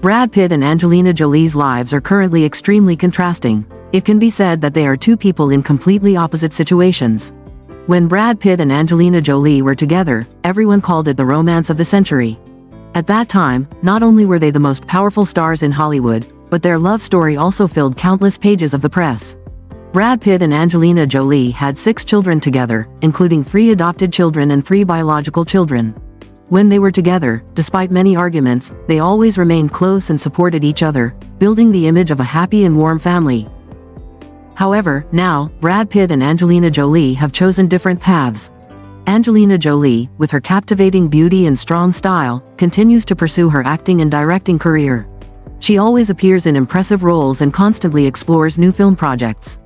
Brad Pitt and Angelina Jolie's lives are currently extremely contrasting. It can be said that they are two people in completely opposite situations. When Brad Pitt and Angelina Jolie were together, everyone called it the romance of the century. At that time, not only were they the most powerful stars in Hollywood, but their love story also filled countless pages of the press. Brad Pitt and Angelina Jolie had 6 children together, including 3 adopted children and 3 biological children. When they were together, despite many arguments, they always remained close and supported each other, building the image of a happy and warm family. However, now, Brad Pitt and Angelina Jolie have chosen different paths. Angelina Jolie, with her captivating beauty and strong style, continues to pursue her acting and directing career. She always appears in impressive roles and constantly explores new film projects.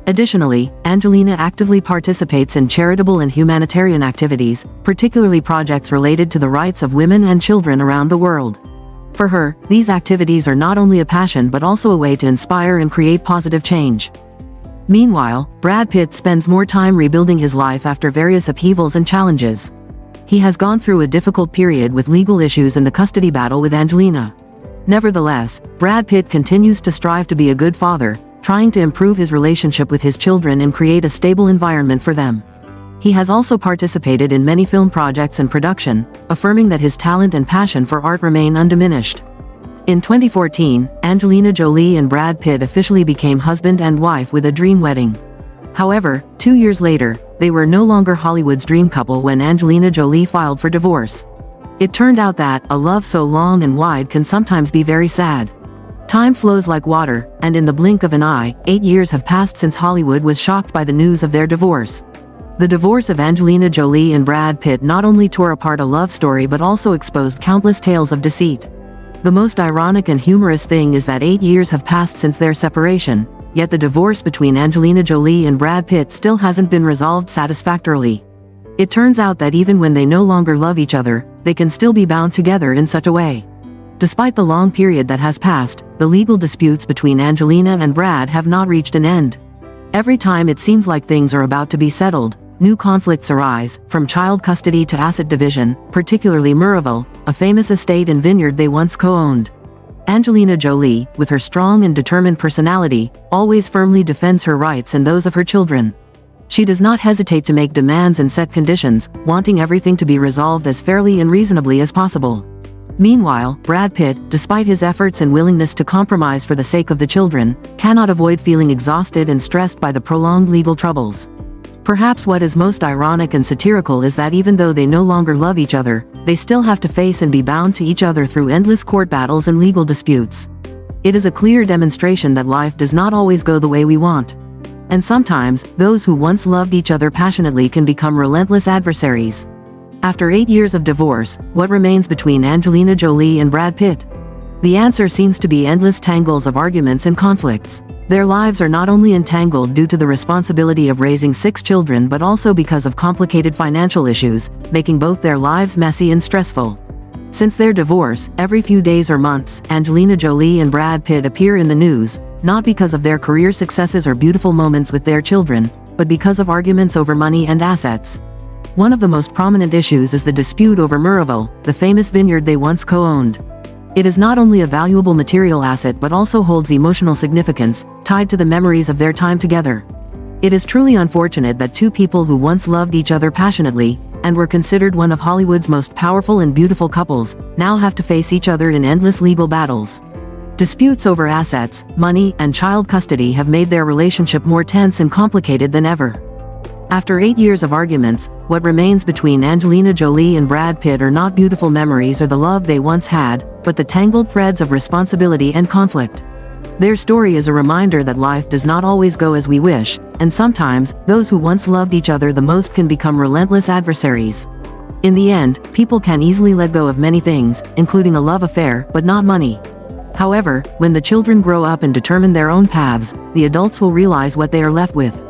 Additionally, Angelina actively participates in charitable and humanitarian activities, particularly projects related to the rights of women and children around the world. For her, these activities are not only a passion but also a way to inspire and create positive change. Meanwhile, Brad Pitt spends more time rebuilding his life after various upheavals and challenges. He has gone through a difficult period with legal issues and the custody battle with Angelina. Nevertheless, Brad Pitt continues to strive to be a good father, trying to improve his relationship with his children and create a stable environment for them. He has also participated in many film projects and production, affirming that his talent and passion for art remain undiminished. In 2014, Angelina Jolie and Brad Pitt officially became husband and wife with a dream wedding. However, 2 years later, they were no longer Hollywood's dream couple when Angelina Jolie filed for divorce. It turned out that a love so long and wide can sometimes be very sad. Time flows like water, and in the blink of an eye, 8 years have passed since Hollywood was shocked by the news of their divorce. The divorce of Angelina Jolie and Brad Pitt not only tore apart a love story but also exposed countless tales of deceit. The most ironic and humorous thing is that 8 years have passed since their separation, yet the divorce between Angelina Jolie and Brad Pitt still hasn't been resolved satisfactorily. It turns out that even when they no longer love each other, they can still be bound together in such a way. Despite the long period that has passed, the legal disputes between Angelina and Brad have not reached an end. Every time it seems like things are about to be settled, new conflicts arise, from child custody to asset division, particularly Murrayville, a famous estate and vineyard they once co-owned. Angelina Jolie, with her strong and determined personality, always firmly defends her rights and those of her children. She does not hesitate to make demands and set conditions, wanting everything to be resolved as fairly and reasonably as possible. Meanwhile, Brad Pitt, despite his efforts and willingness to compromise for the sake of the children, cannot avoid feeling exhausted and stressed by the prolonged legal troubles. Perhaps what is most ironic and satirical is that even though they no longer love each other, they still have to face and be bound to each other through endless court battles and legal disputes. It is a clear demonstration that life does not always go the way we want. And sometimes, those who once loved each other passionately can become relentless adversaries. After 8 years of divorce, what remains between Angelina Jolie and Brad Pitt? The answer seems to be endless tangles of arguments and conflicts. Their lives are not only entangled due to the responsibility of raising 6 children but also because of complicated financial issues, making both their lives messy and stressful. Since their divorce, every few days or months, Angelina Jolie and Brad Pitt appear in the news, not because of their career successes or beautiful moments with their children, but because of arguments over money and assets. One of the most prominent issues is the dispute over Murrayville, the famous vineyard they once co-owned. It is not only a valuable material asset but also holds emotional significance, tied to the memories of their time together. It is truly unfortunate that two people who once loved each other passionately, and were considered one of Hollywood's most powerful and beautiful couples, now have to face each other in endless legal battles. Disputes over assets, money, and child custody have made their relationship more tense and complicated than ever. After 8 years of arguments, what remains between Angelina Jolie and Brad Pitt are not beautiful memories or the love they once had, but the tangled threads of responsibility and conflict. Their story is a reminder that life does not always go as we wish, and sometimes, those who once loved each other the most can become relentless adversaries. In the end, people can easily let go of many things, including a love affair, but not money. However, when the children grow up and determine their own paths, the adults will realize what they are left with.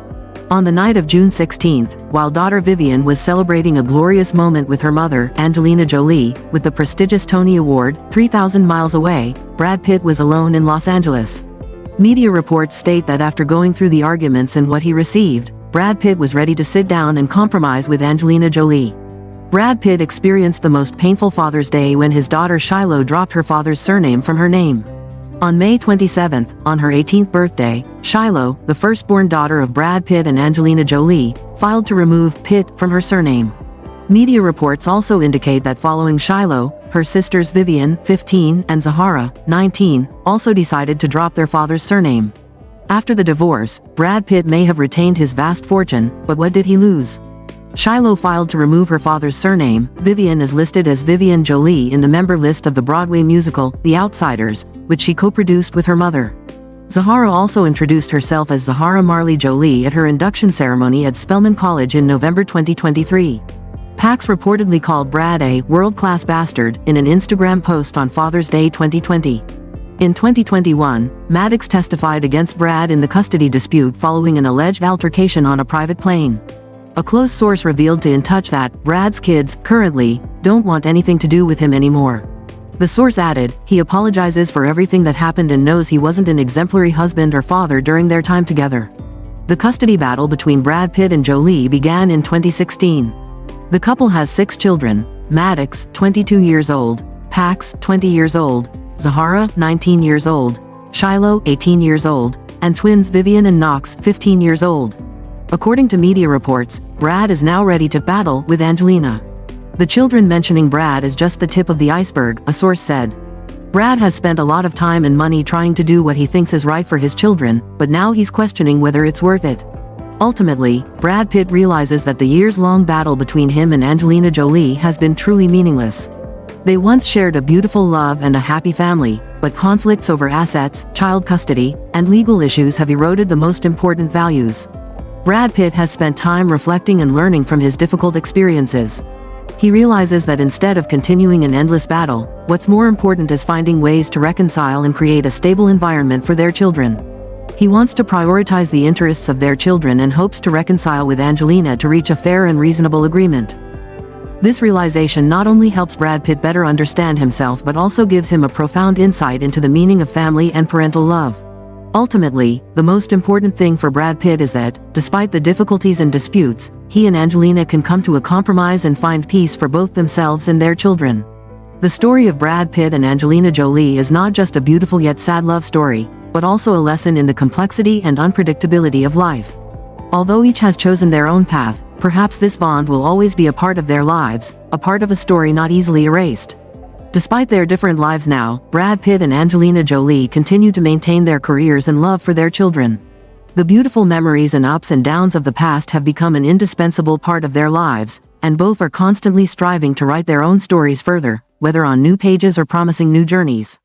On the night of June 16, while daughter Vivian was celebrating a glorious moment with her mother, Angelina Jolie, with the prestigious Tony Award, 3,000 miles away, Brad Pitt was alone in Los Angeles. Media reports state that after going through the arguments and what he received, Brad Pitt was ready to sit down and compromise with Angelina Jolie. Brad Pitt experienced the most painful Father's Day when his daughter Shiloh dropped her father's surname from her name. On May 27, on her 18th birthday, Shiloh, the firstborn daughter of Brad Pitt and Angelina Jolie, filed to remove Pitt from her surname. Media reports also indicate that following Shiloh, her sisters Vivian, 15, and Zahara, 19, also decided to drop their father's surname. After the divorce, Brad Pitt may have retained his vast fortune, but what did he lose? Shiloh filed to remove her father's surname. Vivian is listed as Vivian Jolie in the member list of the Broadway musical, The Outsiders, which she co-produced with her mother. Zahara also introduced herself as Zahara Marley Jolie at her induction ceremony at Spelman College in November 2023. Pax reportedly called Brad a world-class bastard in an Instagram post on Father's Day 2020. In 2021, Maddox testified against Brad in the custody dispute following an alleged altercation on a private plane. A close source revealed to In Touch that Brad's kids, currently, don't want anything to do with him anymore. The source added, he apologizes for everything that happened and knows he wasn't an exemplary husband or father during their time together. The custody battle between Brad Pitt and Jolie began in 2016. The couple has 6 children: Maddox, 22 years old; Pax, 20 years old; Zahara, 19 years old; Shiloh, 18 years old; and twins Vivian and Knox, 15 years old. According to media reports, Brad is now ready to battle with Angelina. The children mentioning Brad is just the tip of the iceberg, a source said. Brad has spent a lot of time and money trying to do what he thinks is right for his children, but now he's questioning whether it's worth it. Ultimately, Brad Pitt realizes that the years-long battle between him and Angelina Jolie has been truly meaningless. They once shared a beautiful love and a happy family, but conflicts over assets, child custody, and legal issues have eroded the most important values. Brad Pitt has spent time reflecting and learning from his difficult experiences. He realizes that instead of continuing an endless battle, what's more important is finding ways to reconcile and create a stable environment for their children. He wants to prioritize the interests of their children and hopes to reconcile with Angelina to reach a fair and reasonable agreement. This realization not only helps Brad Pitt better understand himself but also gives him a profound insight into the meaning of family and parental love. Ultimately, the most important thing for Brad Pitt is that, despite the difficulties and disputes, he and Angelina can come to a compromise and find peace for both themselves and their children. The story of Brad Pitt and Angelina Jolie is not just a beautiful yet sad love story, but also a lesson in the complexity and unpredictability of life. Although each has chosen their own path, perhaps this bond will always be a part of their lives, a part of a story not easily erased. Despite their different lives now, Brad Pitt and Angelina Jolie continue to maintain their careers and love for their children. The beautiful memories and ups and downs of the past have become an indispensable part of their lives, and both are constantly striving to write their own stories further, whether on new pages or promising new journeys.